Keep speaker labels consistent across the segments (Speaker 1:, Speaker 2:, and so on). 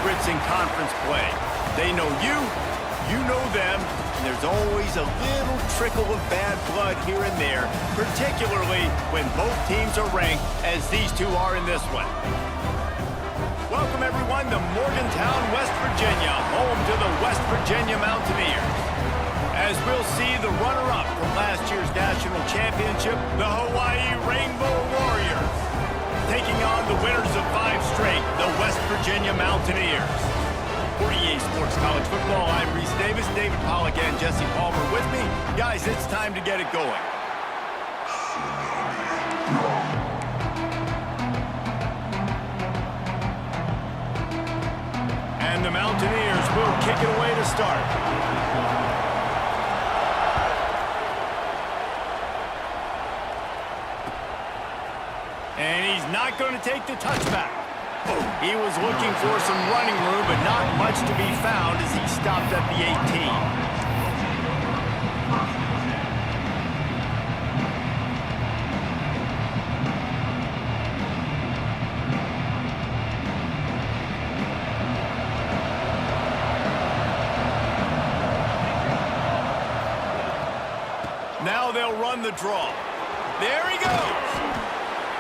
Speaker 1: favorites in conference play. They know you, you know them, and there's always a little trickle of bad blood here and there, particularly when both teams are ranked, as these two are in this one. Welcome, everyone, to Morgantown, West Virginia, home to the West Virginia Mountaineers. As we'll see the runner-up from last year's national championship, the Hawaii Rainbow Warriors, taking on the winners of 5 straight, the West Virginia Mountaineers. For EA Sports College Football, I'm Reese Davis, David Pollack and Jesse Palmer with me. Guys, it's time to get it going. And the Mountaineers will kick it away to start. And he's not going to take the touchback. He was looking for some running room, but not much to be found as he stopped at the 18. Now they'll run the draw. There he goes.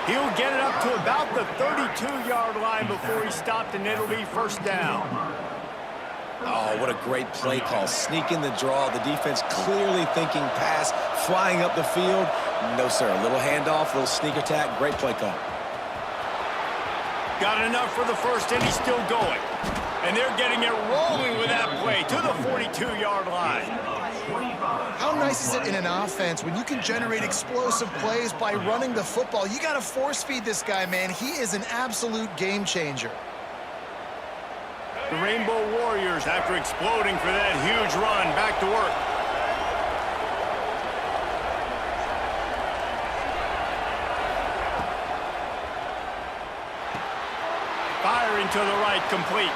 Speaker 1: He'll get it up to about the 32-yard line before he stopped, and it'll be first down.
Speaker 2: Oh, what a great play call. Sneaking the draw. The defense clearly thinking pass, flying up the field. No, sir. A little handoff, a little sneak attack. Great play call.
Speaker 1: Got enough for the first, and he's still going. And they're getting it rolling with that play to the 42-yard line.
Speaker 3: How nice is it in an offense when you can generate explosive plays by running the football? You got to force feed this guy, man. He is an absolute game changer.
Speaker 1: The Rainbow Warriors, after exploding for that huge run, back to work. Firing to the right, complete.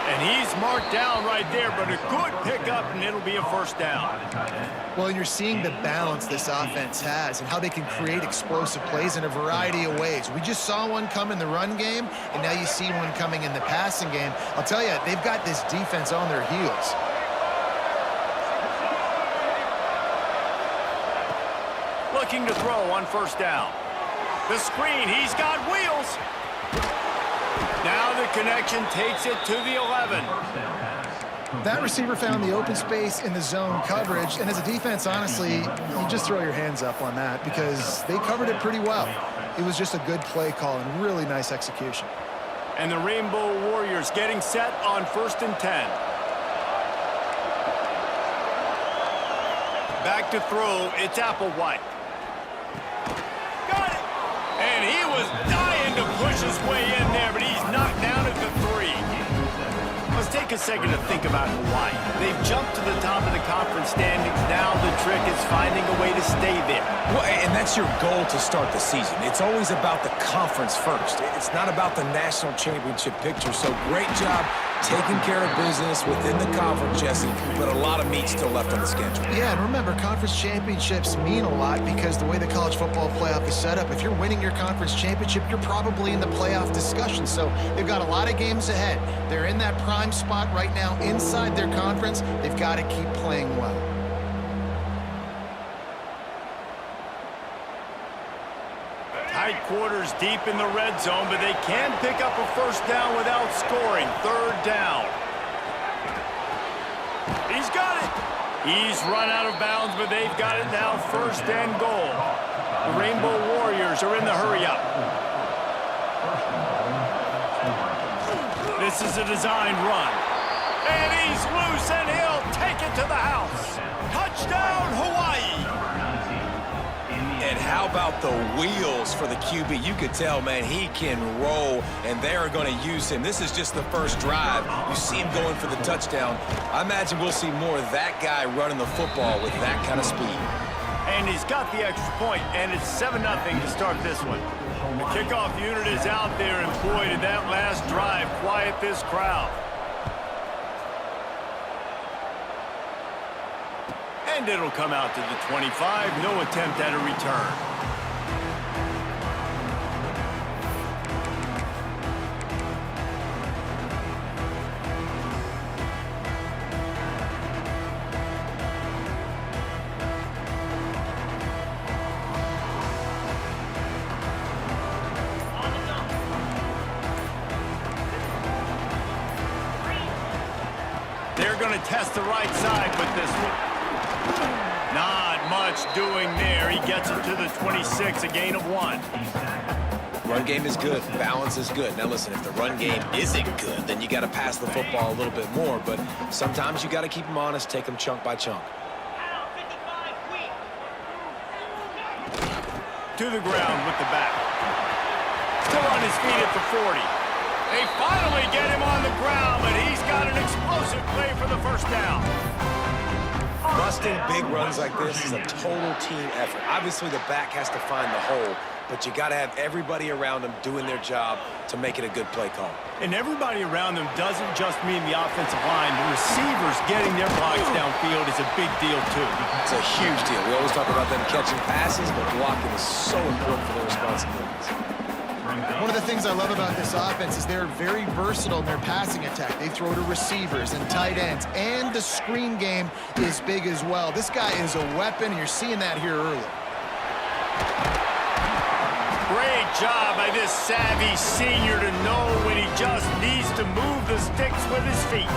Speaker 1: And he's marked down right there, but a good pickup, and it'll be a first down.
Speaker 3: Well, and you're seeing the balance this offense has and how they can create explosive plays in a variety of ways. We just saw one come in the run game, and now you see one coming in the passing game. I'll tell you, they've got this defense on their heels.
Speaker 1: Looking to throw on first down. The screen, he's got wheels. Now the connection takes it to the 11.
Speaker 3: That receiver found the open space in the zone coverage, and as a defense, honestly, you just throw your hands up on that because they covered it pretty well. It was just a good play call and really nice execution.
Speaker 1: And the Rainbow Warriors getting set on 1st and 10. Back to throw, it's Applewhite. Got it! And he was dying to push his way in there, but he's knocked down at the 3. Let's take a second to think about Hawaii. They've jumped to the top of the conference standings. Now the trick is finding a way to stay there.
Speaker 2: Well, and that's your goal to start the season. It's always about the conference first. It's not about the national championship picture. So great job taking care of business within the conference, Jesse, but a lot of meat still left on the schedule.
Speaker 3: Yeah, and remember, conference championships mean a lot because the way the college football playoff is set up, if you're winning your conference championship, you're probably in the playoff discussion. So they've got a lot of games ahead. They're in that prime spot right now inside their conference. They've got to keep playing well.
Speaker 1: Tight quarters deep in the red zone, but they can pick up a first down without scoring. 3rd down. He's got it. He's run out of bounds, but they've got it now 1st and goal. The Rainbow Warriors are in the hurry-up. This is a designed run. And he's loose, and he'll take it to the house. Touchdown, Hawaii!
Speaker 2: And how about the wheels for the QB? You could tell, man, he can roll, and they are going to use him. This is just the first drive. You see him going for the touchdown. I imagine we'll see more of that guy running the football with that kind of speed.
Speaker 1: And he's got the extra point, and it's 7-0 to start this one. The kickoff unit is out there, and boy, did that last drive quiet this crowd. And it'll come out to the 25. No attempt at a return. they're going to test the right side with this one. Not much doing there. He gets it to the 26, a gain of 1.
Speaker 2: Run game is good. Balance is good. Now listen, if the run game isn't good, then you got to pass the football a little bit more. But sometimes you got to keep them honest, take them chunk by chunk.
Speaker 1: To the ground with the back. Still on his feet at the 40. They finally get him on the ground, but he's got an explosive play for the first down.
Speaker 2: Busting big runs like this is a total team effort. Obviously, the back has to find the hole, but you got to have everybody around them doing their job to make it a good play call.
Speaker 1: And everybody around them doesn't just mean the offensive line. The receivers getting their blocks downfield is a big deal, too.
Speaker 2: It's a huge deal. We always talk about them catching passes, but blocking is so important for their responsibilities.
Speaker 3: One of the things I love about this offense is they're very versatile in their passing attack. They throw to receivers and tight ends, and the screen game is big as well. This guy is a weapon, and you're seeing that here early.
Speaker 1: Great job by this savvy senior to know when he just needs to move the sticks with his feet.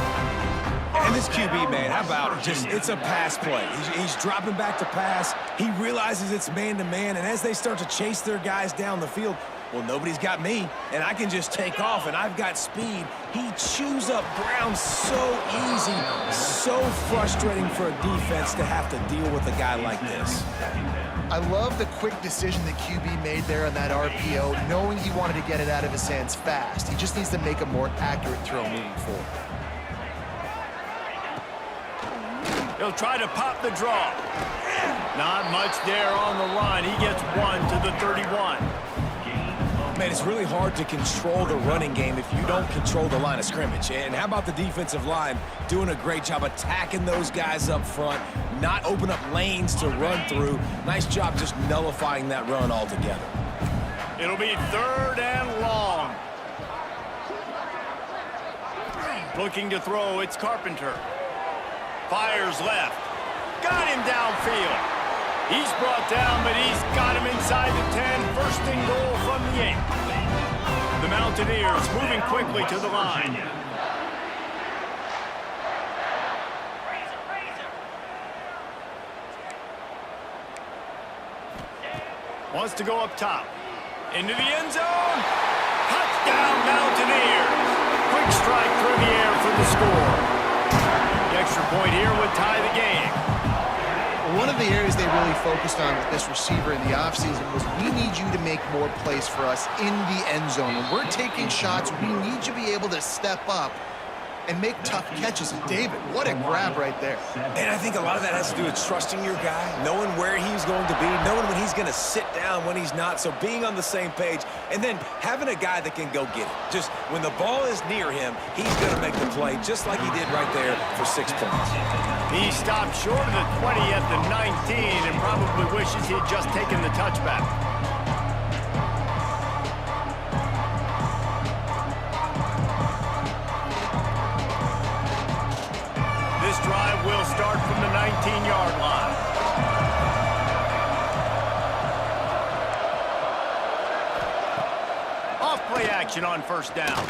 Speaker 2: And this QB, man, how about it? It's a pass play. He's dropping back to pass. He realizes it's man-to-man, and as they start to chase their guys down the field, well, nobody's got me, and I can just take off, and I've got speed. He chews up ground so easy, so frustrating for a defense to have to deal with a guy like this.
Speaker 3: I love the quick decision that QB made there on that RPO, knowing he wanted to get it out of his hands fast. He just needs to make a more accurate throw moving forward.
Speaker 1: He'll try to pop the draw. Not much there on the line. He gets 1 to the 31.
Speaker 2: Man, it's really hard to control the running game if you don't control the line of scrimmage. And how about the defensive line doing a great job attacking those guys up front, not open up lanes to run through. Nice job just nullifying that run altogether.
Speaker 1: It'll be 3rd and long. Looking to throw, it's Carpenter. Fires left. Got him downfield. He's brought down, but he's got him inside the 10. First and goal from the 8. The Mountaineers moving quickly to the line. Wants to go up top. Into the end zone. Touchdown, Mountaineers. Quick strike through the air for the score. The extra point here would tie the game.
Speaker 3: One of the areas they really focused on with this receiver in the offseason was we need you to make more plays for us in the end zone. When we're taking shots, we need you to be able to step up and make tough catches. And David, what a grab right there.
Speaker 2: And I think a lot of that has to do with trusting your guy, knowing where he's going to be, knowing when he's going to sit down, when he's not. So being on the same page, and then having a guy that can go get it. Just when the ball is near him, he's going to make the play, just like he did right there for 6 points.
Speaker 1: He stopped short of the 20 at the 19 and probably wishes he'd just taken the touchback. This drive will start from the 19-yard line. Off play action on first down.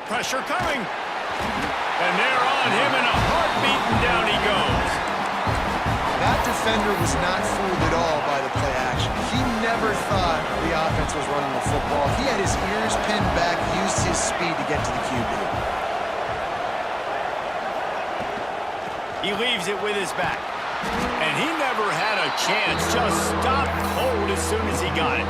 Speaker 1: Pressure coming. And they're on him in a heartbeat, and down he goes.
Speaker 3: That defender was not fooled at all by the play action. He never thought the offense was running the football. He had his ears pinned back, used his speed to get to the QB.
Speaker 1: He leaves it with his back. And he never had a chance. Just stopped cold as soon as he got it.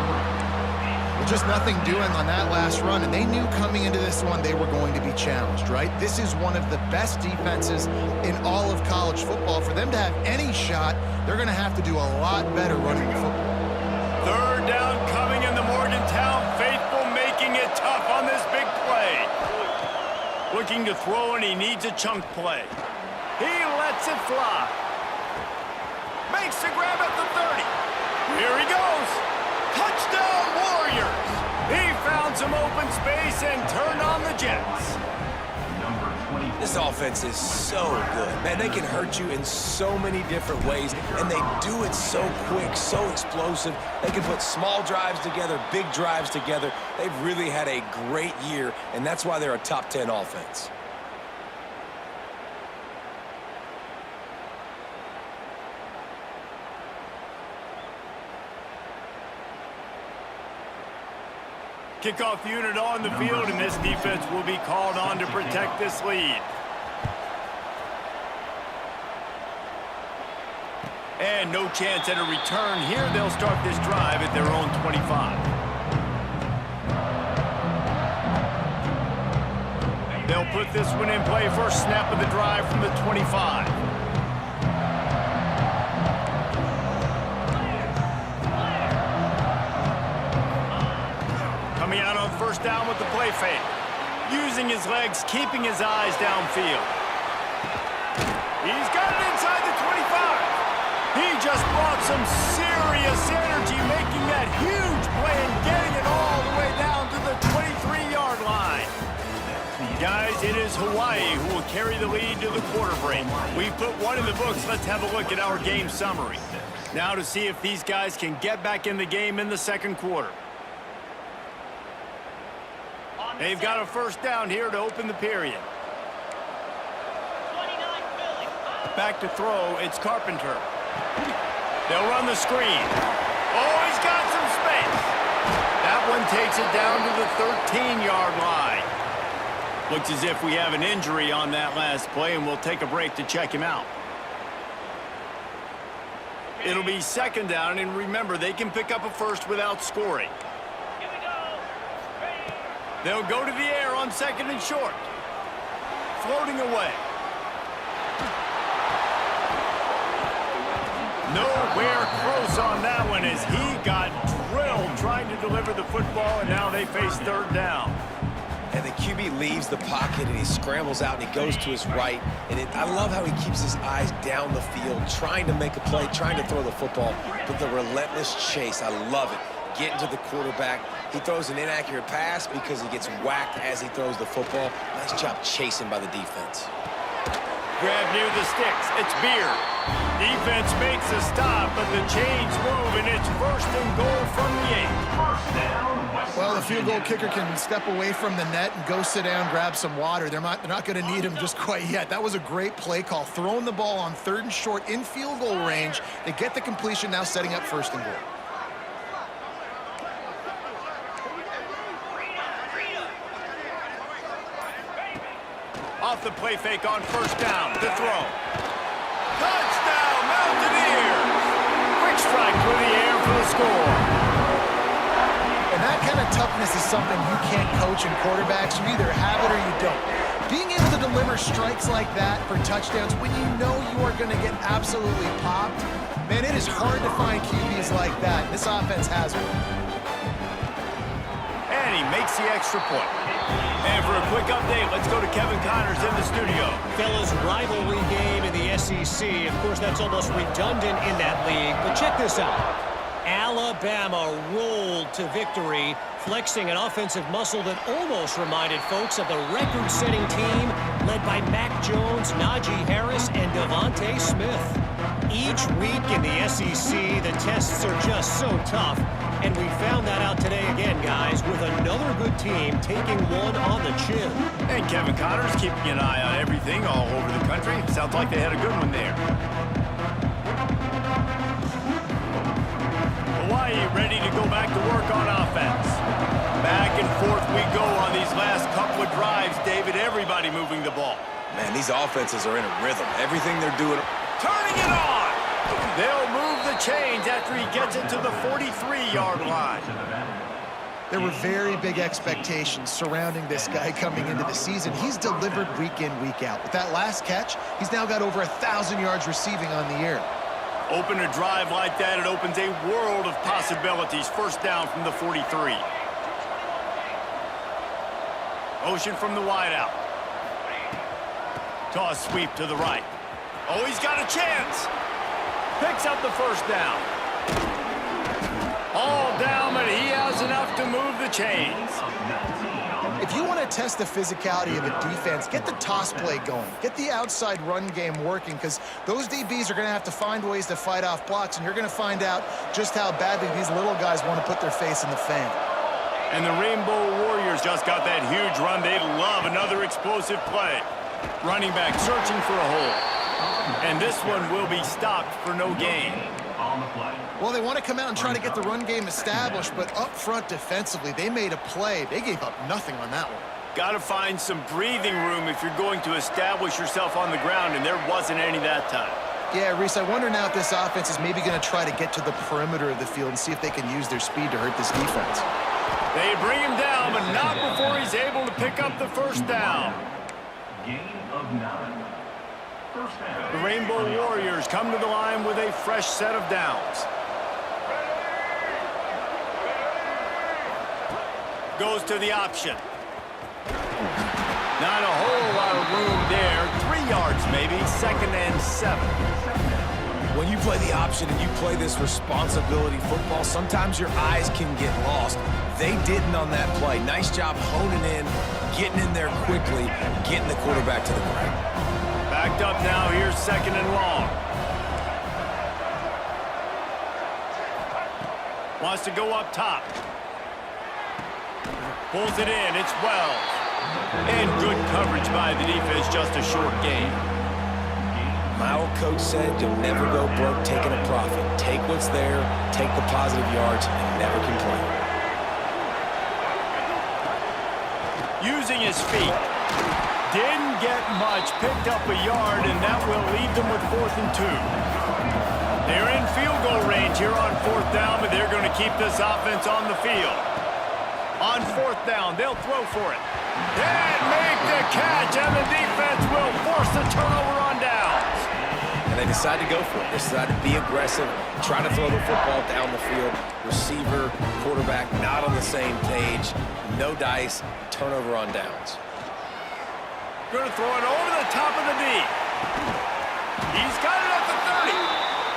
Speaker 3: Well, just nothing doing on that last run, and they knew coming into this one they were going to be challenged, right? This is one of the best defenses in all of college football. For them to have any shot, they're going to have to do a lot better running the football.
Speaker 1: 3rd down coming in the Morgantown faithful, making it tough on this big play. Looking to throw, and he needs a chunk play. He lets it fly. Makes the grab at the 30. Here he goes. Touchdown, Warriors. He found some open space and turned on the Jets.
Speaker 2: This offense is so good. Man, they can hurt you in so many different ways, and they do it so quick, so explosive. They can put small drives together, big drives together. They've really had a great year, and that's why they're a top 10 offense.
Speaker 1: Kickoff unit on the field, and this defense will be called on to protect this lead. And no chance at a return here. They'll start this drive at their own 25. They'll put this one in play. First snap of the drive from the 25. Coming out on first down with the play fake. Using his legs, keeping his eyes downfield. He's got it inside the 25. He just brought some serious energy, making that huge play and getting it all the way down to the 23-yard line. Guys, it is Hawaii who will carry the lead to the quarter break. We've put one in the books. Let's have a look at our game summary. Now to see if these guys can get back in the game in the second quarter. They've got a first down here to open the period. Back to throw, it's Carpenter. They'll run the screen. Oh, he's got some space. That one takes it down to the 13-yard line. Looks as if we have an injury on that last play, and we'll take a break to check him out. It'll be second down, and remember, they can pick up a first without scoring. They'll go to the air on second and short. Floating away. Nowhere close on that one as he got drilled trying to deliver the football, and now they face third down.
Speaker 2: And the QB leaves the pocket, and he scrambles out, and he goes to his right. And I love how he keeps his eyes down the field, trying to make a play, trying to throw the football, but the relentless chase, I love it. Getting to the quarterback. He throws an inaccurate pass because he gets whacked as he throws the football. Nice job chasing by the defense.
Speaker 1: Grab near the sticks. It's Beard. Defense makes a stop, but the chains move, and it's first and goal from the 8.
Speaker 3: Well, the field goal kicker can step away from the net and go sit down, grab some water. They're not going to need him just quite yet. That was a great play call. Throwing the ball on third and short in field goal range. They get the completion, now setting up first and goal.
Speaker 1: Off the play fake on first down. The throw. Touchdown, Mountaineers! Quick strike through the air for the score.
Speaker 3: And that kind of toughness is something you can't coach in quarterbacks. You either have it or you don't. Being able to deliver strikes like that for touchdowns when you know you are going to get absolutely popped, man, it is hard to find QBs like that. This offense has one.
Speaker 1: And he makes the extra point. And for a quick update, let's go to Kevin Connors in the studio.
Speaker 4: Fellas, rivalry game in the SEC. Of course, that's almost redundant in that league. But check this out. Alabama rolled to victory, flexing an offensive muscle that almost reminded folks of the record-setting team led by Mac Jones, Najee Harris, and Devontae Smith. Each week in the SEC, the tests are just so tough. And we found that out today again, guys, with another good team taking one on the chin.
Speaker 1: And Kevin Connors keeping an eye on everything all over the country. Sounds like they had a good one there. Hawaii ready to go back to work on offense. Back and forth we go on these last couple of drives, David. Everybody moving the ball.
Speaker 2: Man, these offenses are in a rhythm. Everything they're doing.
Speaker 1: Turning it on! They'll move the chains after he gets it to the 43-yard line.
Speaker 3: There were very big expectations surrounding this guy coming into the season. He's delivered week in, week out. With that last catch, he's now got over 1,000 yards receiving on the year.
Speaker 1: Open a drive like that, it opens a world of possibilities. First down from the 43. Motion from the wideout. Toss sweep to the right. Oh, he's got a chance. Picks up the first down. All down, but he has enough to move the chains.
Speaker 3: If you want to test the physicality of a defense, get the toss play going. Get the outside run game working, because those DBs are going to have to find ways to fight off blocks, and you're going to find out just how badly these little guys want to put their face in the fan.
Speaker 1: And the Rainbow Warriors just got that huge run. They love another explosive play. Running back searching for a hole. And this one will be stopped for no gain.
Speaker 3: Well, they want to come out and try to get the run game established, but up front defensively, they made a play. They gave up nothing on that one.
Speaker 1: Got to find some breathing room if you're going to establish yourself on the ground, and there wasn't any that time.
Speaker 3: Yeah, Reese, I wonder now if this offense is maybe going to try to get to the perimeter of the field and see if they can use their speed to hurt this defense.
Speaker 1: They bring him down, but not before he's able to pick up the first down.
Speaker 5: Gain of 9. First down.
Speaker 1: The Rainbow Warriors come to the line with a fresh set of downs. Goes to the option. Not a whole lot of room there. 3 yards maybe, 2nd and 7.
Speaker 2: When you play the option and you play this responsibility football, sometimes your eyes can get lost. They didn't on that play. Nice job honing in, getting in there quickly, getting the quarterback to the ground.
Speaker 1: Backed up now, here's 2nd and long. Wants to go up top. Pulls it in, it's Wells. And good coverage by the defense, just a short gain.
Speaker 2: My old coach said you'll never go broke taking a profit. Take what's there, take the positive yards, and never complain.
Speaker 1: Using his feet. Didn't get much, picked up a yard, and that will leave them with 4th and 2. They're in field goal range here on 4th down, but they're going to keep this offense on the field. On 4th down, they'll throw for it. And make the catch, and the defense will force the turnover on downs.
Speaker 2: And they decide to go for it. They decide to be aggressive, try to throw the football down the field. Receiver, quarterback, not on the same page. No dice, turnover on downs.
Speaker 1: Going to throw it over the top of the D. He's got it at the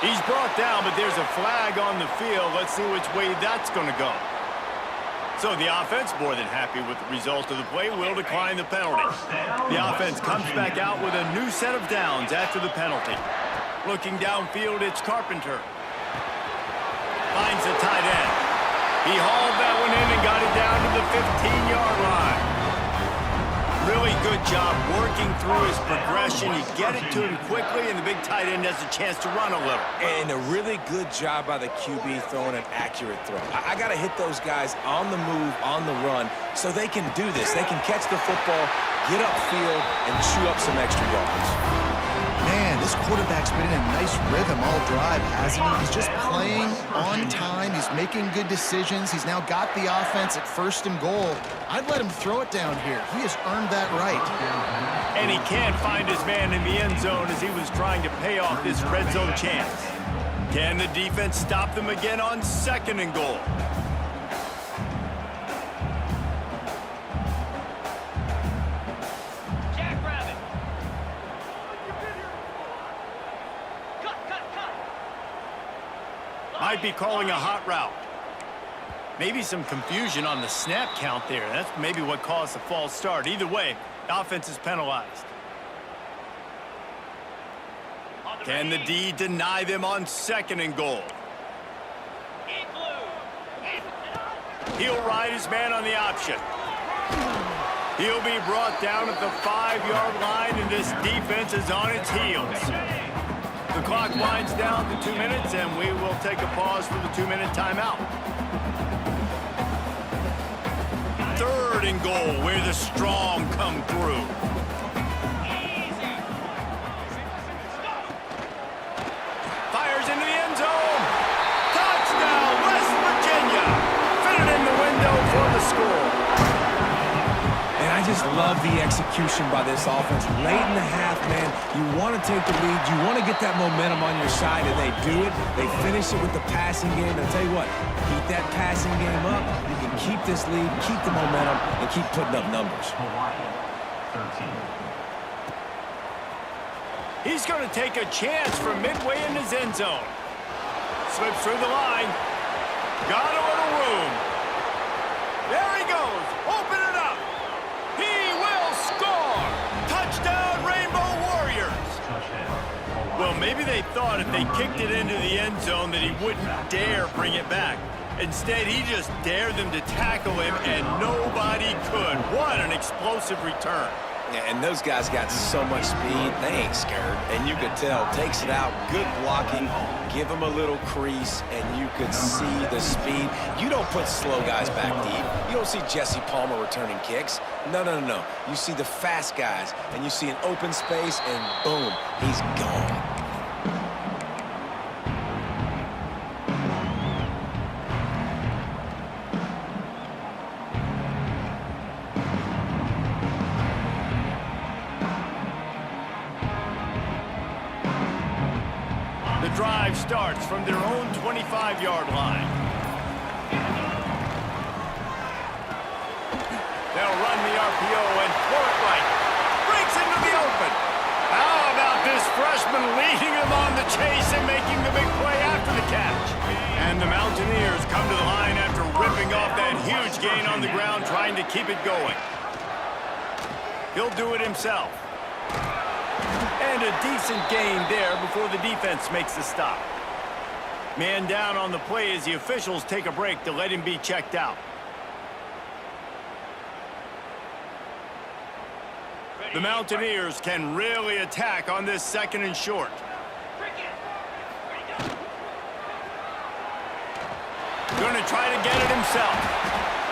Speaker 1: 30. He's brought down, but there's a flag on the field. Let's see which way that's going to go. So the offense, more than happy with the result of the play, will decline the penalty. The offense comes back out with a new set of downs after the penalty. Looking downfield, it's Carpenter. Finds the tight end. He hauled that one in and got it down to the 15-yard line. Really good job working through his progression. You get it to him quickly, and the big tight end has a chance to run a little.
Speaker 2: And a really good job by the QB throwing an accurate throw. I got to hit those guys on the move, on the run, so they can do this. They can catch the football, get upfield, and chew up some extra yards.
Speaker 3: Man, this quarterback's been in a nice rhythm all drive, hasn't he? He's just playing on time. He's making good decisions. He's now got the offense at 1st and goal. I'd let him throw it down here. He has earned that right.
Speaker 1: And he can't find his man in the end zone as he was trying to pay off this red zone chance. Can the defense stop them again on 2nd and goal? Might be calling a hot route. Maybe some confusion on the snap count there. That's maybe what caused the false start. Either way, the offense is penalized. Can the D deny them on 2nd and goal? He'll ride his man on the option. He'll be brought down at the 5-yard line, and this defense is on its heels. The clock winds down to 2 minutes, and we will take a pause for the 2-minute timeout. 3rd and goal, where the strong come through. Fires into the end zone. Touchdown, West Virginia. Fitted in the window for the score.
Speaker 2: And I just love the execution by this offense. Late in the half, man, you want to take the lead. You want to get that momentum on your side, and they do it. They finish it with the passing game. And I'll tell you what, keep that passing game up. You can keep this lead, keep the momentum, and keep putting up numbers.
Speaker 5: Hawaii, 13.
Speaker 1: He's going to take a chance from midway in his end zone. Slips through the line. Got a little room. There he goes. Open it up. He will score. Touchdown, Rainbow Warriors. Well, maybe they thought if they kicked it into the end zone that he wouldn't dare bring it back. Instead, he just dared them to tackle him, and nobody could. What an explosive return.
Speaker 2: And those guys got so much speed, they ain't scared. And you could tell, takes it out, good blocking, give them a little crease, and you could see the speed. You don't put slow guys back deep. You don't see Jesse Palmer returning kicks. No, no, no, no. You see the fast guys, and you see an open space, and boom, he's gone.
Speaker 1: Drive starts from their own 25-yard line. They'll run the RPO and throw it right. Breaks into the open. How about this freshman leading them on the chase and making the big play after the catch? And the Mountaineers come to the line after ripping off that huge gain on the ground, trying to keep it going. He'll do it himself. And a decent gain there before the defense makes the stop. Man down on the play as the officials take a break to let him be checked out. The Mountaineers can really attack on this 2nd and short. Going to try to get it himself.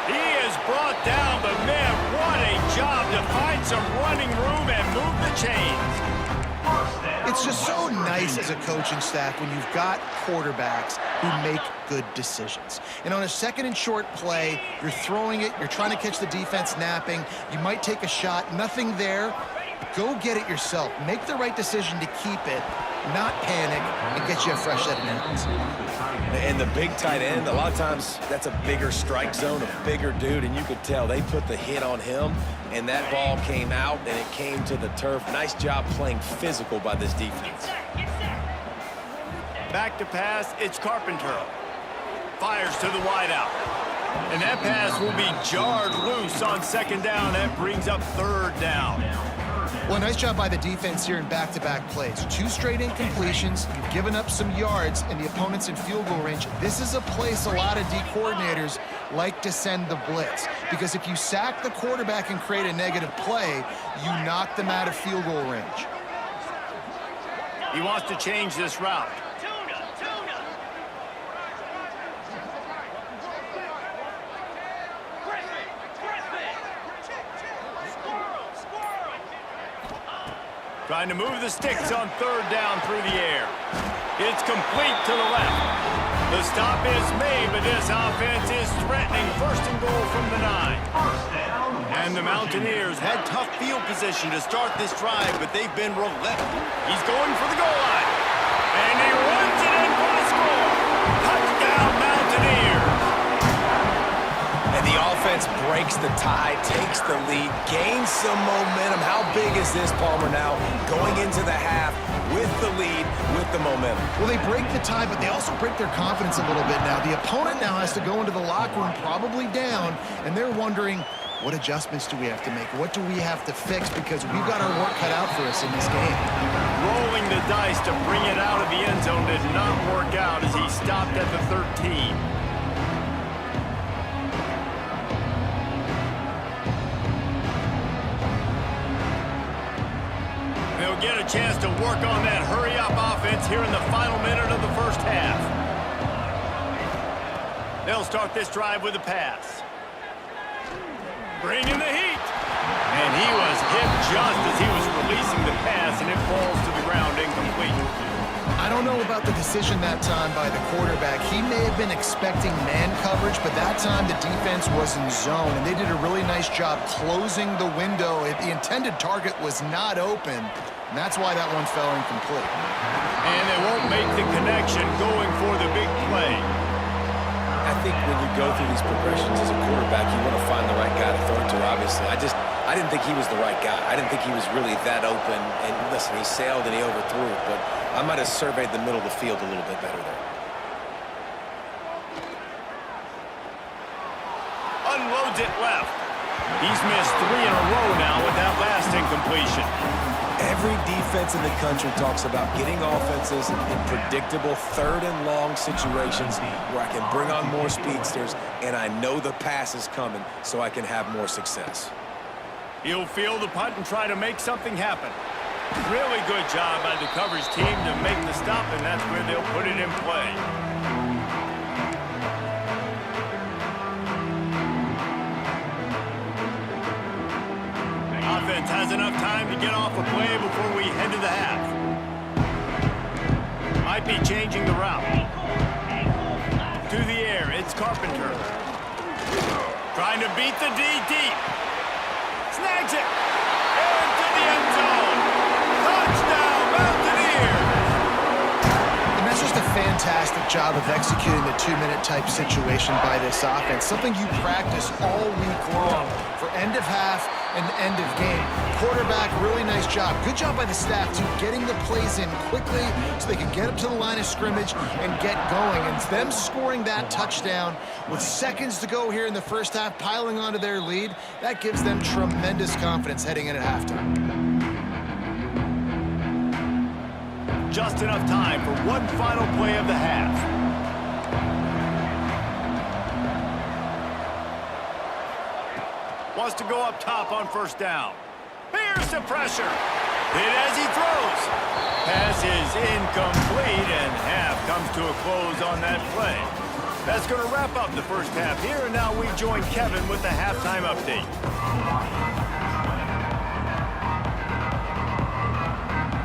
Speaker 1: He is brought down, but man, what a job to find some running room and move the chains.
Speaker 3: It's just so nice as a coaching staff when you've got quarterbacks who make good decisions. And on a 2nd and short play, you're throwing it, you're trying to catch the defense napping, you might take a shot, nothing there. Go get it yourself. Make the right decision to keep it, not panic, and get you a fresh set of downs.
Speaker 2: And the big tight end, a lot of times that's a bigger strike zone, a bigger dude, and you could tell they put the hit on him, and that ball came out, and it came to the turf. Nice job playing physical by this defense.
Speaker 1: Back to pass, it's Carpenter. Fires to the wideout. And that pass will be jarred loose on 2nd down. That brings up 3rd down.
Speaker 3: Well, nice job by the defense here in back-to-back plays. 2 straight incompletions, you've given up some yards, and the opponent's in field goal range. This is a place a lot of D coordinators like to send the blitz, because if you sack the quarterback and create a negative play, you knock them out of field goal range.
Speaker 1: He wants to change this route. Trying to move the sticks on 3rd down through the air. It's complete to the left. The stop is made, but this offense is threatening 1st and goal from the 9. And the Mountaineers had tough field position to start this drive, but they've been relentless. He's going for the goal line. And he runs it in for the score. Touchdown, Mountaineers.
Speaker 2: And the offense breaks the tie, takes the lead, gains some momentum. How big is this, Palmer, now going into the half with the lead, with the momentum?
Speaker 3: Well, they break the tie, but they also break their confidence a little bit now. The opponent now has to go into the locker room probably down, and they're wondering, what adjustments do we have to make? What do we have to fix? Because we've got our work cut out for us in this game.
Speaker 1: Rolling the dice to bring it out of the end zone did not work out as he stopped at the 13. They'll get a chance to work on that hurry-up offense here in the final minute of the 1st half. They'll start this drive with a pass. Bringing the heat. And he was hit just as he was releasing the pass, and it falls to the ground incomplete.
Speaker 3: I don't know about the decision that time by the quarterback. He may have been expecting man coverage, but that time the defense was in zone, and they did a really nice job closing the window. The intended target was not open, and that's why that one fell incomplete.
Speaker 1: And they won't make the connection going for the big play.
Speaker 2: I think when you go through these progressions as a quarterback, you want to find the right guy to throw it to, obviously. I didn't think he was the right guy. I didn't think he was really that open. And listen, he sailed and he overthrew it, but I might have surveyed the middle of the field a little bit better there.
Speaker 1: Unloads it left. He's missed 3 in a row now with that last incompletion.
Speaker 2: Every defense in the country talks about getting offenses in predictable 3rd and long situations where I can bring on more speedsters and I know the pass is coming so I can have more success.
Speaker 1: He'll field the punt and try to make something happen. Really good job by the coverage team to make the stop, and that's where they'll put it in play. Offense has enough time to get off a play before we head to the half. Might be changing the route. To the air, it's Carpenter. Trying to beat the D deep. Snags it. Into the end zone. Touchdown, Mountaineers.
Speaker 3: And that's just a fantastic job of executing the two-minute type situation by this offense. Something you practice all week long for end of half and end of game. Quarterback, really nice job. Good job by the staff, too, getting the plays in quickly so they can get up to the line of scrimmage and get going. And them scoring that touchdown with seconds to go here in the first half, piling onto their lead, that gives them tremendous confidence heading in at halftime.
Speaker 1: Just enough time for one final play of the half. Wants to go up top on first down. Here's the pressure. Hit as he throws. Pass is incomplete, and half comes to a close on that play. That's going to wrap up the first half here, and now we join Kevin with the halftime update.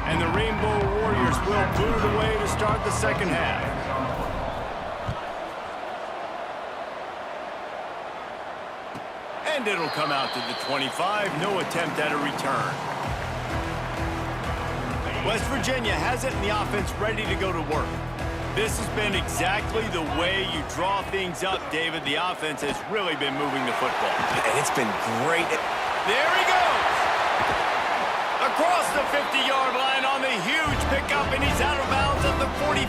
Speaker 1: And the Rainbow Warriors will boot it away to start the second half. And it'll come out to the 25. No attempt at a return. West Virginia has it and the offense ready to go to work. This has been exactly the way you draw things up, David. The offense has really been moving the football.
Speaker 2: And it's been great.
Speaker 1: There he goes! Across the 50-yard line on the huge pickup, and he's out of bounds at the 45.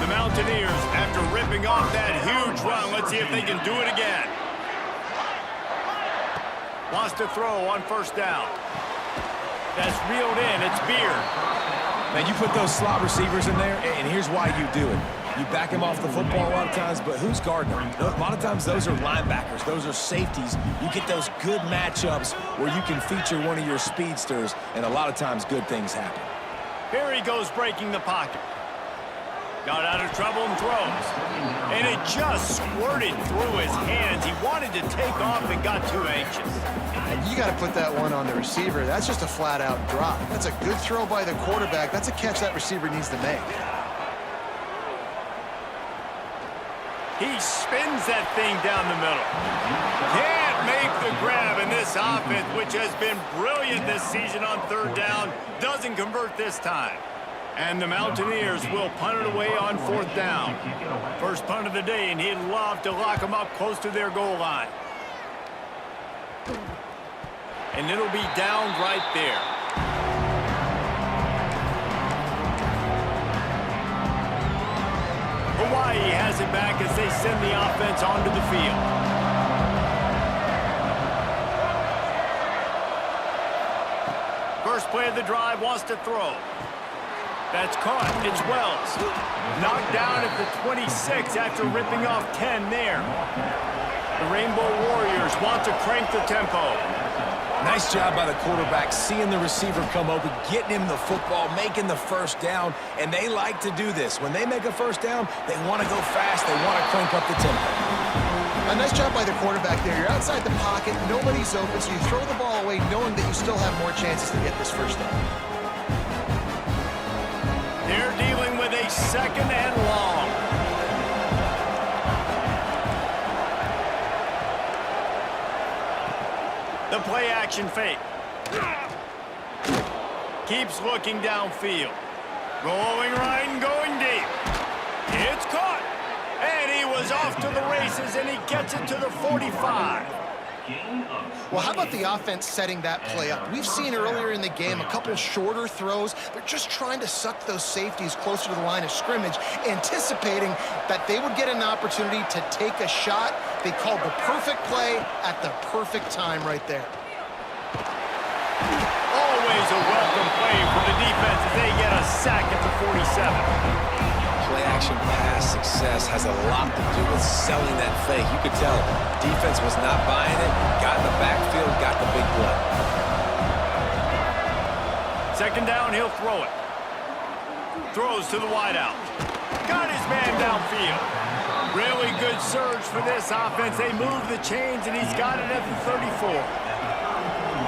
Speaker 1: The Mountaineers, after ripping off that huge run, let's see if they can do it again. Wants to throw on first down. That's reeled in. It's Beard.
Speaker 2: Now, you put those slot receivers in there, and here's why you do it. You back him off the football a lot of times, but who's guarding him? A lot of times those are linebackers. Those are safeties. You get those good matchups where you can feature one of your speedsters, and a lot of times good things happen.
Speaker 1: Here he goes breaking the pocket. Got out of trouble and throws. And it just squirted through his hands. He wanted to take off and got too anxious.
Speaker 3: You got to put that one on the receiver. That's just a flat-out drop. That's a good throw by the quarterback. That's a catch that receiver needs to make.
Speaker 1: He spins that thing down the middle. Can't make the grab, and this offense, which has been brilliant this season on third down, doesn't convert this time. And the Mountaineers will punt it away on fourth down. First punt of the day, and he'd love to lock them up close to their goal line. And it'll be down right there. Hawaii has it back as they send the offense onto the field. First play of the drive, wants to throw. That's caught. It's Wells. Knocked down at the 26 after ripping off 10 there. The Rainbow Warriors want to crank the tempo.
Speaker 2: Nice job by the quarterback, seeing the receiver come open, getting him the football, making the first down, and they like to do this. When they make a first down, they want to go fast. They want to crank up the tempo.
Speaker 3: A nice job by the quarterback there. You're outside the pocket, nobody's open, so you throw the ball away knowing that you still have more chances to get this first down.
Speaker 1: They're dealing with a second and long. The play action fake. Keeps looking downfield. Rolling right and going deep. It's caught. And he was off to the races, and he gets it to the 45.
Speaker 3: Well, how about the offense setting that play up? We've seen earlier in the game a couple shorter throws. They're just trying to suck those safeties closer to the line of scrimmage, anticipating that they would get an opportunity to take a shot. They called the perfect play at the perfect time right there.
Speaker 1: Always a welcome play for the defense as they get a sack at the 47.
Speaker 2: Play play-action pass success has a lot to do with selling that fake. You could tell defense was not buying it, got in the backfield, got the big play.
Speaker 1: Second down, he'll throw it. Throws to the wideout. Got his man downfield. Really good surge for this offense. They move the chains, and he's got it at the 34.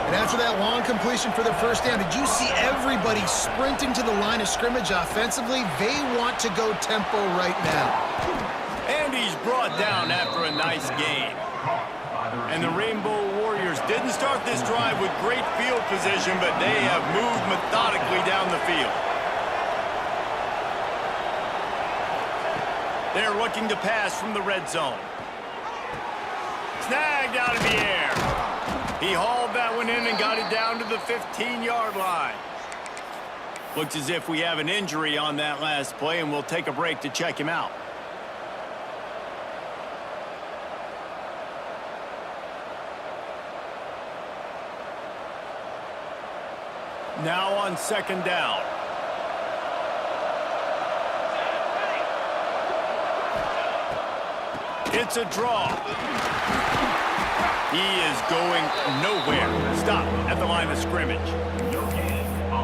Speaker 3: And after that long completion for the first down, did you see everybody sprinting to the line of scrimmage offensively? They want to go tempo right now.
Speaker 1: And he's brought down after a nice gain. And the Rainbow Warriors didn't start this drive with great field position, but they have moved methodically down the field. They're looking to pass from the red zone. Snagged out of the air. He hauled that one in and got it down to the 15-yard line. Looks as if we have an injury on that last play, and we'll take a break to check him out. Now on second down. It's a draw. He is going nowhere. Stop at the line of scrimmage.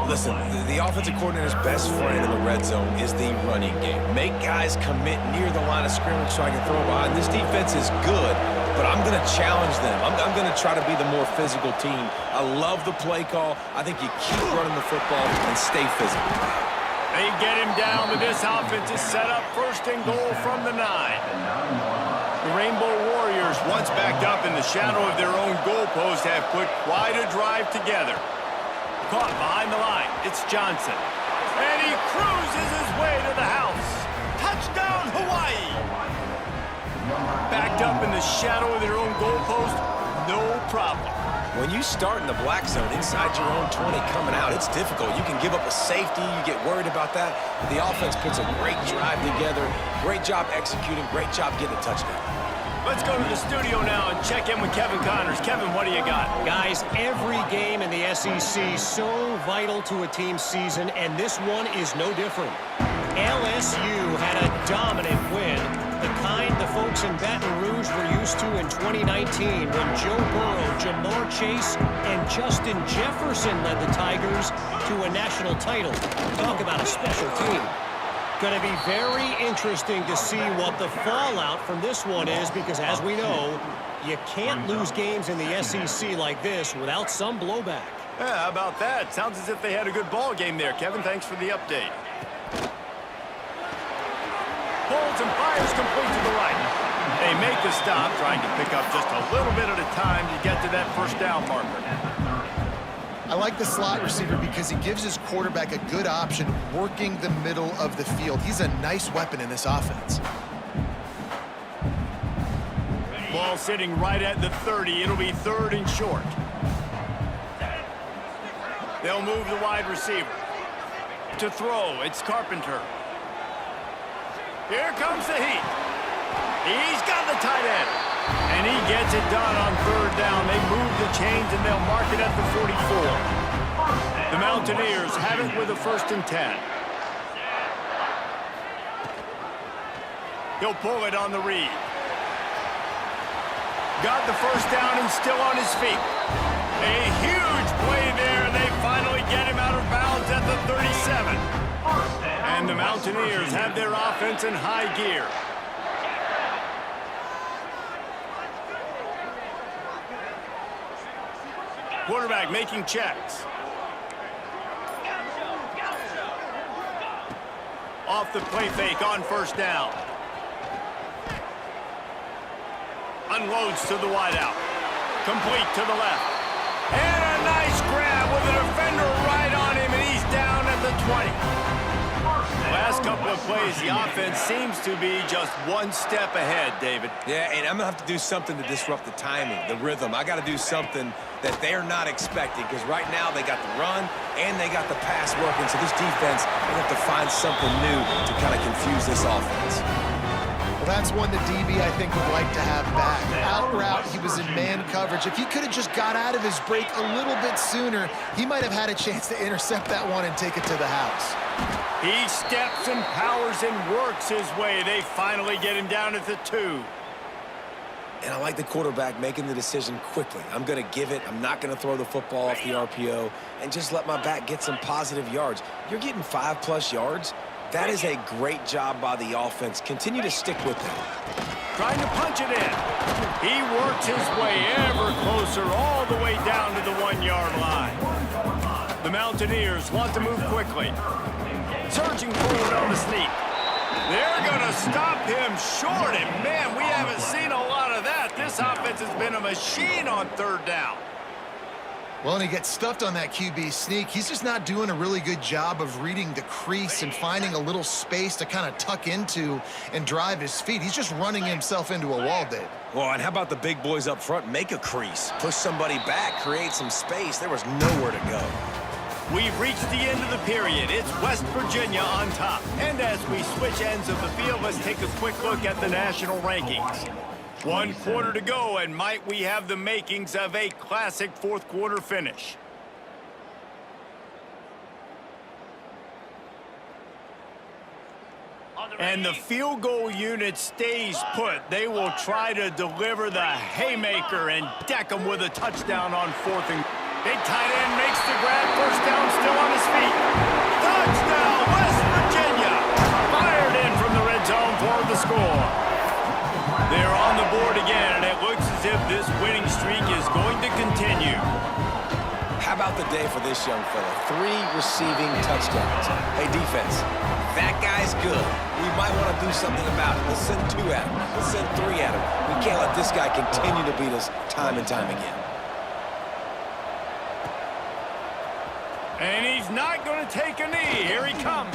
Speaker 2: Listen, the offensive coordinator's best friend in the red zone is the running game. Make guys commit near the line of scrimmage so I can throw behind. This defense is good, but I'm going to challenge them. I'm going to try to be the more physical team. I love the play call. I think you keep running the football and stay physical.
Speaker 1: They get him down, but this offense is set up first and goal from the 9. The Rainbow Warriors, once backed up in the shadow of their own goalpost, have put quite a drive together. Caught behind the line. It's Johnson. And he cruises his way to the house. Touchdown, Hawaii! Backed up in the shadow of their own goalpost, no problem.
Speaker 2: When you start in the black zone inside your own 20 coming out, it's difficult. You can give up a safety. You get worried about that. The offense puts a great drive together. Great job executing. Great job getting a touchdown.
Speaker 1: Let's go to the studio now and check in with Kevin Connors. Kevin, what do you got?
Speaker 4: Guys, every game in the SEC so vital to a team's season, and this one is no different. LSU had a dominant win, the kind the folks in Baton Rouge were used to in 2019 when Joe Burrow, Jamar Chase, and Justin Jefferson led the Tigers to a national title. Talk about a special team. Going to be very interesting to see what the fallout from this one is, because as we know, you can't lose games in the SEC like this without some blowback.
Speaker 1: Yeah, how about that? Sounds as if they had a good ball game there. Kevin, thanks for the update. Holds and fires complete to the right. They make the stop, trying to pick up just a little bit at a time to get to that first down marker.
Speaker 3: I like the slot receiver because he gives his quarterback a good option working the middle of the field. He's a nice weapon in this offense.
Speaker 1: Ball sitting right at the 30. It'll be third and short. They'll move the wide receiver. To throw, it's Carpenter. Here comes the heat. He's got the tight end. And he gets it done on third down. They move the chains and they'll mark it at the 44. The Mountaineers have it with a 1st and 10. He'll pull it on the read. Got the first down and still on his feet. A huge play there. They finally get him out of bounds at the 37. And the Mountaineers have their offense in high gear. Quarterback making checks. Off the play fake on first down. Unloads to the wideout. Complete to the left. And a nice grab with a defender right on him, and he's down at the 20. Last couple of plays, the offense seems to be just one step ahead, David.
Speaker 2: Yeah, and I'm going to have to do something to disrupt the timing, the rhythm. I got to do something that they're not expecting, because right now they got the run and they got the pass working. So this defense, they have to find something new to kind of confuse this offense.
Speaker 3: Well, that's one the DB, I think, would like to have back. Out route, he was in man coverage. If he could have just got out of his break a little bit sooner, he might have had a chance to intercept that one and take it to the house.
Speaker 1: He steps and powers and works his way. They finally get him down at the 2.
Speaker 2: And I like the quarterback making the decision quickly. I'm going to give it. I'm not going to throw the football off the RPO and just let my back get some positive yards. You're getting 5+ yards. That is a great job by the offense. Continue to stick with them.
Speaker 1: Trying to punch it in. He works his way ever closer all the way down to the 1-yard line. The Mountaineers want to move quickly. Surging forward on the sneak. They're going to stop him short, and man, we haven't seen a lot of that. This offense has been a machine on 3rd down.
Speaker 3: Well, and he gets stuffed on that QB sneak. He's just not doing a really good job of reading the crease and finding a little space to kind of tuck into and drive his feet. He's just running himself into a wall, Dave.
Speaker 2: Well, and how about the big boys up front? Make a crease. Push somebody back. Create some space. There was nowhere to go.
Speaker 1: We've reached the end of the period. It's West Virginia on top. And as we switch ends of the field, let's take a quick look at the national rankings. 1 quarter to go, and might we have the makings of a classic 4th quarter finish. And the field goal unit stays put. They will try to deliver the haymaker and deck them with a touchdown on 4th and... Big tight end makes the grab. 1st down, still on his feet. Touchdown, West Virginia. Fired in from the red zone for the score. They're on the board again, and it looks as if this winning streak is going to continue.
Speaker 2: How about the day for this young fella? 3 receiving touchdowns. Hey, defense, that guy's good. We might want to do something about it. Let's send 2 at him. Let's send 3 at him. We can't let this guy continue to beat us time and time again.
Speaker 1: And he's not going to take a knee. Here he comes.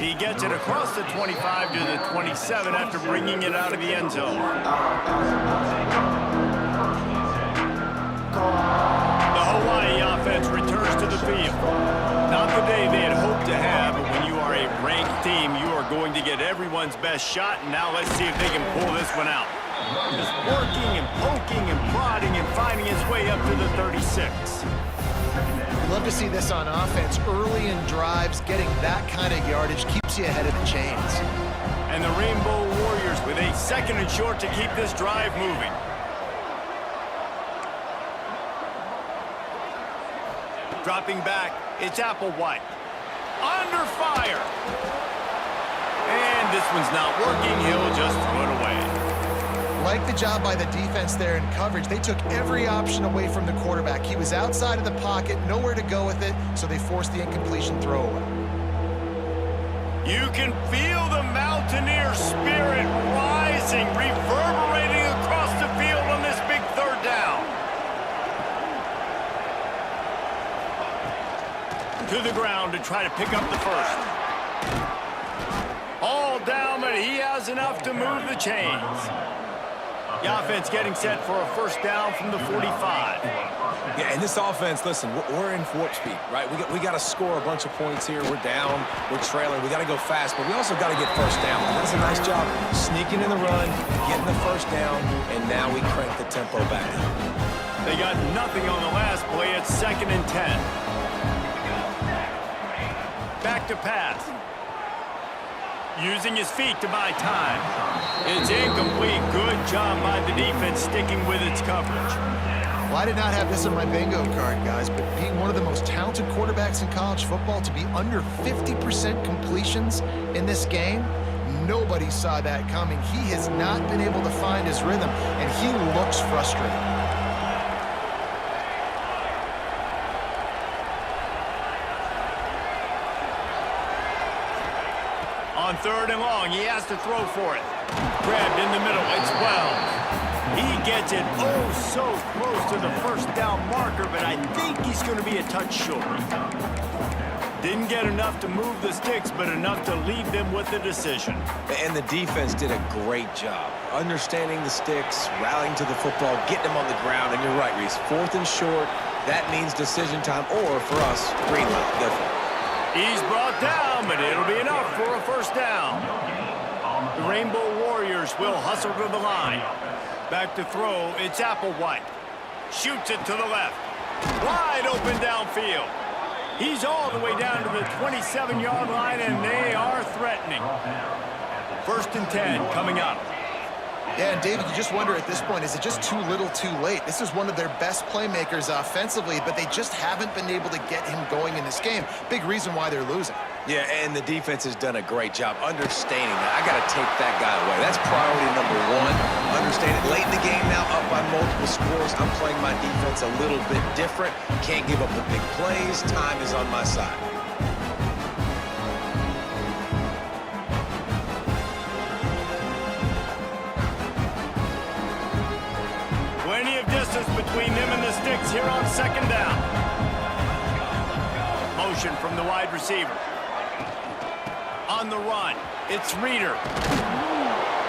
Speaker 1: He gets it across the 25 to the 27 after bringing it out of the end zone. The Hawaii offense returns to the field. Not the day they had hoped to have, but when you are a ranked team, you are going to get everyone's best shot. And now let's see if they can pull this one out. Just working and poking and prodding and finding his way up to the 36.
Speaker 3: Love to see this on offense. Early in drives, getting that kind of yardage keeps you ahead of the chains.
Speaker 1: And the Rainbow Warriors with a 2nd and short to keep this drive moving. Dropping back, it's Applewhite. Under fire. And this one's not working. He'll just throw it away.
Speaker 3: Like the job by the defense there in coverage. They took every option away from the quarterback. He was outside of the pocket, nowhere to go with it, so they forced the incompletion throwaway.
Speaker 1: You can feel the Mountaineer spirit rising, reverberating across the field on this big 3rd down. To the ground to try to pick up the 1st. All down, but he has enough to move the chains. The offense getting set for a 1st down from the 45.
Speaker 2: Yeah, and this offense, listen, we're in warp speed, right? We got to score a bunch of points here. We're down, we're trailing. We got to go fast, but we also got to get 1st down. That's a nice job sneaking in the run, getting the 1st down, and now we crank the tempo back up.
Speaker 1: They got nothing on the last play. It's 2nd and 10. Back to pass. Using his feet to buy time. It's incomplete. Good job by the defense sticking with its coverage.
Speaker 3: Well, I did not have this on my bingo card, guys, but being one of the most talented quarterbacks in college football, to be under 50% completions in this game, nobody saw that coming. He has not been able to find his rhythm, and he looks frustrated.
Speaker 1: On 3rd and long, he has to throw for it. Grabbed in the middle, it's Wells. He gets it oh so close to the 1st down marker, but I think he's going to be a touch short. Didn't get enough to move the sticks, but enough to leave them with the decision.
Speaker 2: And the defense did a great job understanding the sticks, rallying to the football, getting them on the ground. And you're right, Reese, 4th and short, that means decision time, or for us, green light. Go for it.
Speaker 1: He's brought down, but it'll be enough for a 1st down. The Rainbow Warriors will hustle to the line. Back to throw, it's Applewhite. Shoots it to the left. Wide open downfield. He's all the way down to the 27-yard line, and they are threatening. 1st and 10 coming up.
Speaker 3: Yeah, and David, you just wonder at this point, is it just too little too late? This is one of their best playmakers offensively, but they just haven't been able to get him going in this game. Big reason why they're losing.
Speaker 2: Yeah, and the defense has done a great job understanding that. I got to take that guy away. That's priority number 1. Understand it. Late in the game now, up by multiple scores. I'm playing my defense a little bit different. Can't give up the big plays. Time is on my side.
Speaker 1: Plenty of distance between them and the sticks here on 2nd down. Motion from the wide receiver. On the run, it's Reeder.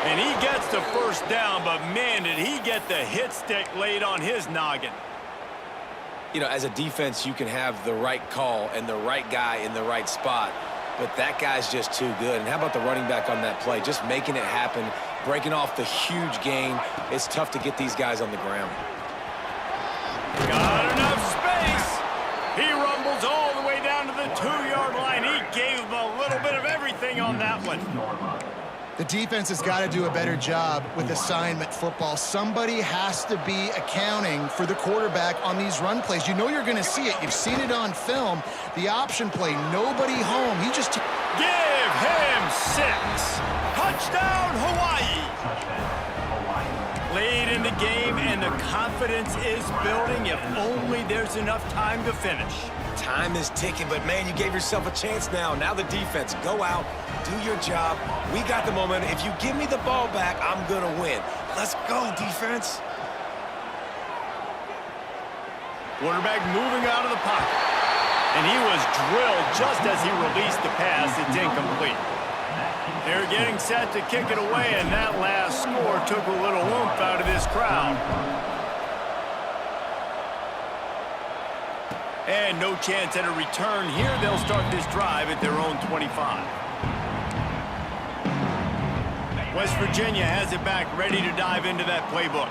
Speaker 1: And he gets the 1st down, but man, did he get the hit stick laid on his noggin.
Speaker 2: You know, as a defense, you can have the right call and the right guy in the right spot, but that guy's just too good. And how about the running back on that play? Just making it happen, breaking off the huge gain. It's tough to get these guys on the ground.
Speaker 1: Got enough space. He rumbles all the way down to the 2-yard line. He gave him a little bit of everything on that one.
Speaker 3: The defense has got to do a better job with assignment football. Somebody has to be accounting for the quarterback on these run plays. You know you're going to see it. You've seen it on film. The option play, nobody home. He just...
Speaker 1: Give him 6. Touchdown, Hawaii. Late in the game, and the confidence is building. If only there's enough time to finish.
Speaker 2: Time is ticking, but man, you gave yourself a chance now. Now the defense, go out, do your job. We got the momentum. If you give me the ball back, I'm going to win. Let's go, defense.
Speaker 1: Quarterback moving out of the pocket. And he was drilled just as he released the pass. It's incomplete. They're getting set to kick it away, and that last score took a little oomph out of this crowd. And no chance at a return here. They'll start this drive at their own 25. West Virginia has it back, ready to dive into that playbook.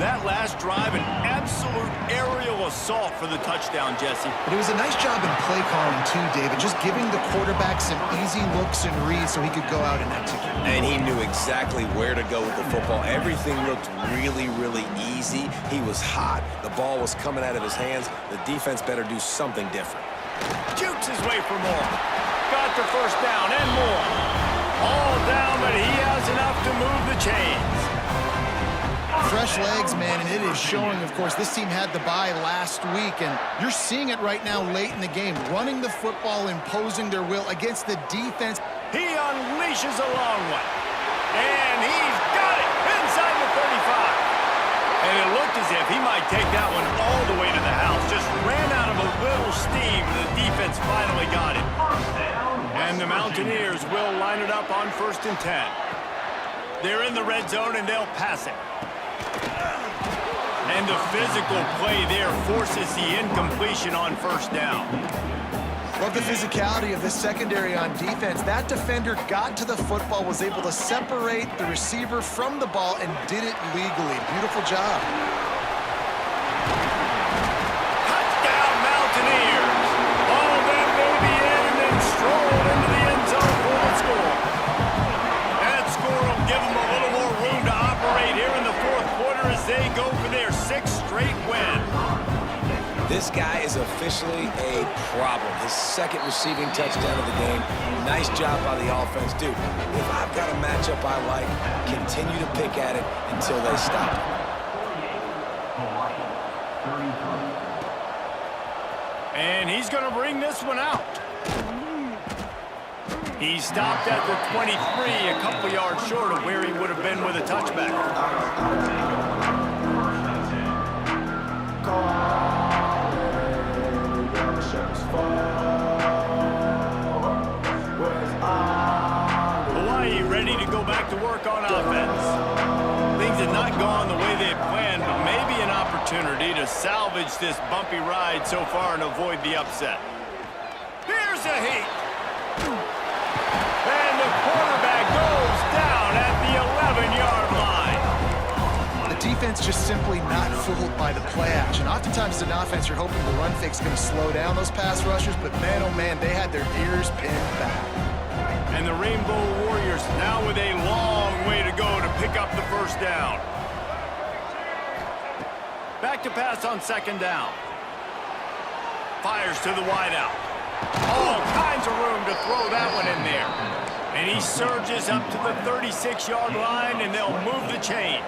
Speaker 1: That last drive, an absolute aerial assault for the touchdown, Jesse.
Speaker 3: But it was a nice job in play calling, too, David. Just giving the quarterback some easy looks and reads so he could go out and execute.
Speaker 2: And he knew exactly where to go with the football. Everything looked really, really easy. He was hot. The ball was coming out of his hands. The defense better do something different.
Speaker 1: Jukes his way for more. Got the 1st down and more. All down, but he has enough to move the chains.
Speaker 3: Fresh legs, man, and it is showing, of course, this team had the bye last week, and you're seeing it right now late in the game. Running the football, imposing their will against the defense.
Speaker 1: He unleashes a long one. And he's got it inside the 35. And it looked as if he might take that one all the way to the house. Just ran out of a little steam, and the defense finally got it. And the Mountaineers will line it up on 1st and 10. They're in the red zone, and they'll pass it. And the physical play there forces the incompletion on 1st down.
Speaker 3: Love the physicality of the secondary on defense. That defender got to the football, was able to separate the receiver from the ball, and did it legally. Beautiful job.
Speaker 1: Touchdown, Mountaineers. All that baby in and strolled into the end zone for the score. That score will give them a little more room to operate here in the 4th quarter as they go for their 6th straight win.
Speaker 2: This guy is officially a problem. His 2nd receiving touchdown of the game. Nice job by the offense. Dude, if I've got a matchup I like, continue to pick at it until they stop it.
Speaker 1: And he's going to bring this one out. He stopped at the 23, a couple yards short of where he would have been with a touchback. Hawaii ready to go back to work on offense. Things have not gone the way they had planned, but maybe an opportunity to salvage this bumpy ride so far and avoid the upset. Here's a heat. And the quarterback goes down at the 11-yard line.
Speaker 3: The defense just simply not fooled by the play action. Oftentimes as an offense, you're hoping the run fake's going to slow down those pass rushers, but man, oh man, they had their ears pinned back.
Speaker 1: And the Rainbow Warriors now with a long way to go to pick up the first down. Back to pass on second down. Fires to the wideout. All kinds of room to throw that one in there. And he surges up to the 36-yard line, and they'll move the chains.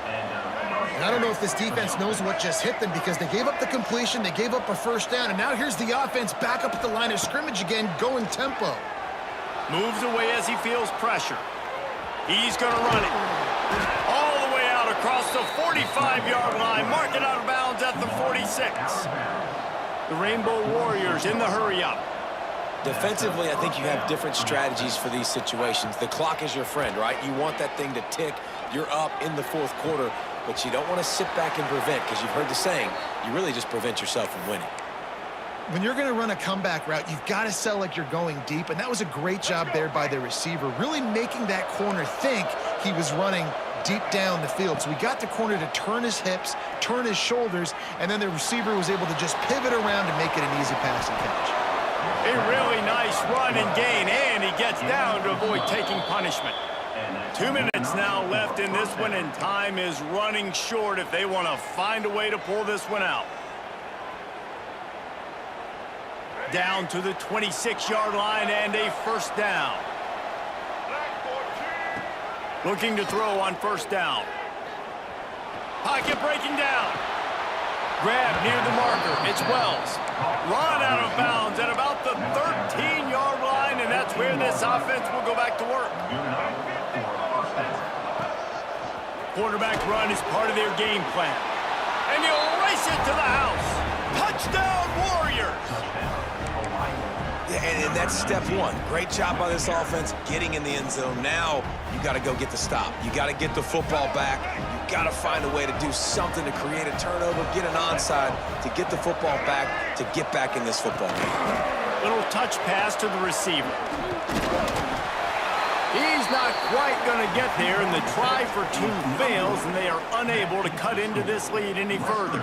Speaker 3: And I don't know if this defense knows what just hit them because they gave up the completion, they gave up a first down, and now here's the offense back up at the line of scrimmage again, going tempo.
Speaker 1: Moves away as he feels pressure. He's going to run it. All the way out across the 45-yard line. Mark it out of bounds at the 46. The Rainbow Warriors in the hurry-up.
Speaker 2: Defensively, I think you have different strategies for these situations. The clock is your friend, right? You want that thing to tick. You're up in the fourth quarter, but you don't want to sit back and prevent, because you've heard the saying, you really just prevent yourself from winning.
Speaker 3: When you're going to run a comeback route, you've got to sell like you're going deep, and that was a great job there by the receiver, really making that corner think he was running deep down the field. So he got the corner to turn his hips, turn his shoulders, and then the receiver was able to just pivot around and make it an easy pass and catch.
Speaker 1: A really nice run and gain, and he gets down to avoid taking punishment. 2 minutes now left in this one, and time is running short if they want to find a way to pull this one out. Down to the 26-yard line and a first down. Looking to throw on first down. Pocket breaking down. Grab near the marker. It's Wells. Run out of bounds at about the 13-yard line, and that's where this offense will go back to work. Quarterback run is part of their game plan. And you'll race it to the house. Touchdown, Warriors!
Speaker 2: Yeah, and that's step one. Great job by this offense getting in the end zone. Now you got to go get the stop. You got to get the football back. You got to find a way to do something to create a turnover, get an onside, to get the football back, to get back in this football game.
Speaker 1: Little touch pass to the receiver. He's not quite going to get there, and the try for two fails, and they are unable to cut into this lead any further.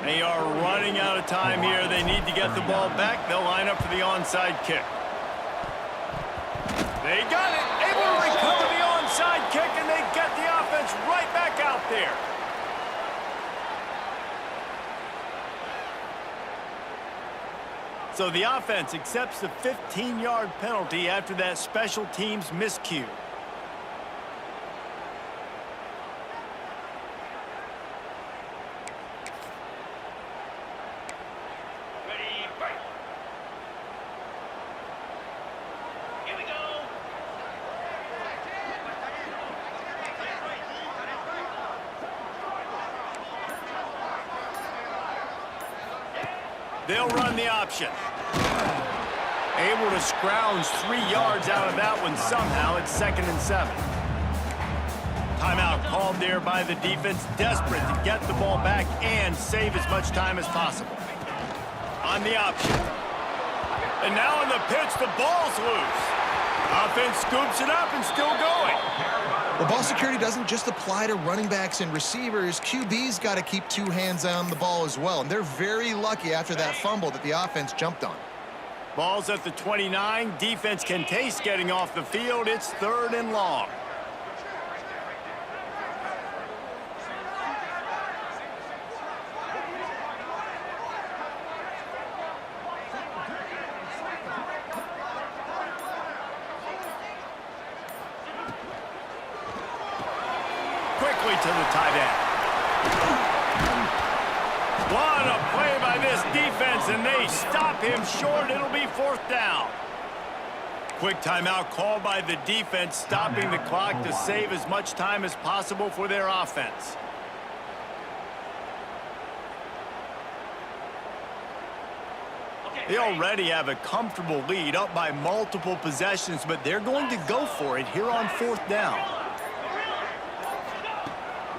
Speaker 1: They are running out of time here. They need to get the ball back. They'll line up for the onside kick. They got it. Able to recover the onside kick, and they get the offense right back out there. So the offense accepts the 15-yard penalty after that special teams miscue. They'll run the option. Able to scrounge 3 yards out of that one somehow. It's 2nd and 7. Timeout called there by the defense, desperate to get the ball back and save as much time as possible. On the option. And now on the pitch, the ball's loose. Offense scoops it up and still going.
Speaker 3: Well, ball security doesn't just apply to running backs and receivers. QB's got to keep 2 hands on the ball as well. And they're very lucky after that fumble that the offense jumped on.
Speaker 1: Ball's at the 29. Defense can taste getting off the field. It's 3rd and long. Quickly to the tight end. What a play by this defense, and they stop him short. It'll be 4th down. Quick timeout called by the defense, stopping the clock to save as much time as possible for their offense. They already have a comfortable lead, up by multiple possessions, but they're going to go for it here on 4th down.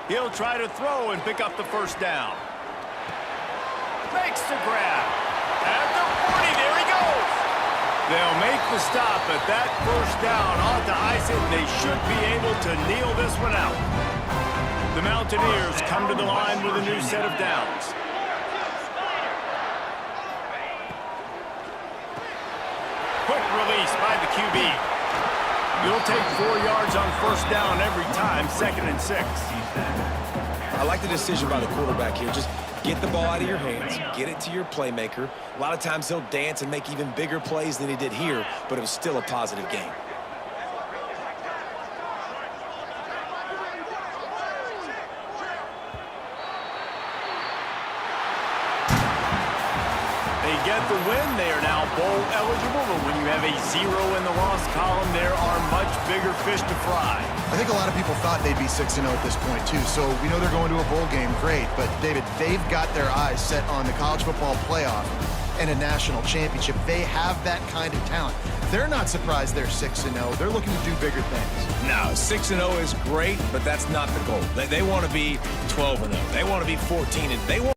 Speaker 1: He'll try to throw and pick up the first down. Makes the grab. At the 40, there he goes. They'll make the stop, but that first down ought to ice it. They should be able to kneel this one out. The Mountaineers come to the line with a new set of downs. Quick release by the QB. You'll take 4 yards on first down every time, 2nd and 6.
Speaker 2: I like the decision by the quarterback here. Just get the ball out of your hands, get it to your playmaker. A lot of times he'll dance and make even bigger plays than he did here, but it was still a positive game.
Speaker 1: They get the win. They are now bowl eligible, but when you have a 0 in the loss column, there are much bigger fish to fry.
Speaker 3: I think a lot of people thought they'd be 6-0 at this point, too. So we know they're going to a bowl game. Great. But, David, they've got their eyes set on the college football playoff and a national championship. They have that kind of talent. They're not surprised they're 6-0. They're looking to do bigger things.
Speaker 2: No, 6-0 is great, but that's not the goal. They want to be 12-0. They want to be 14-0. They want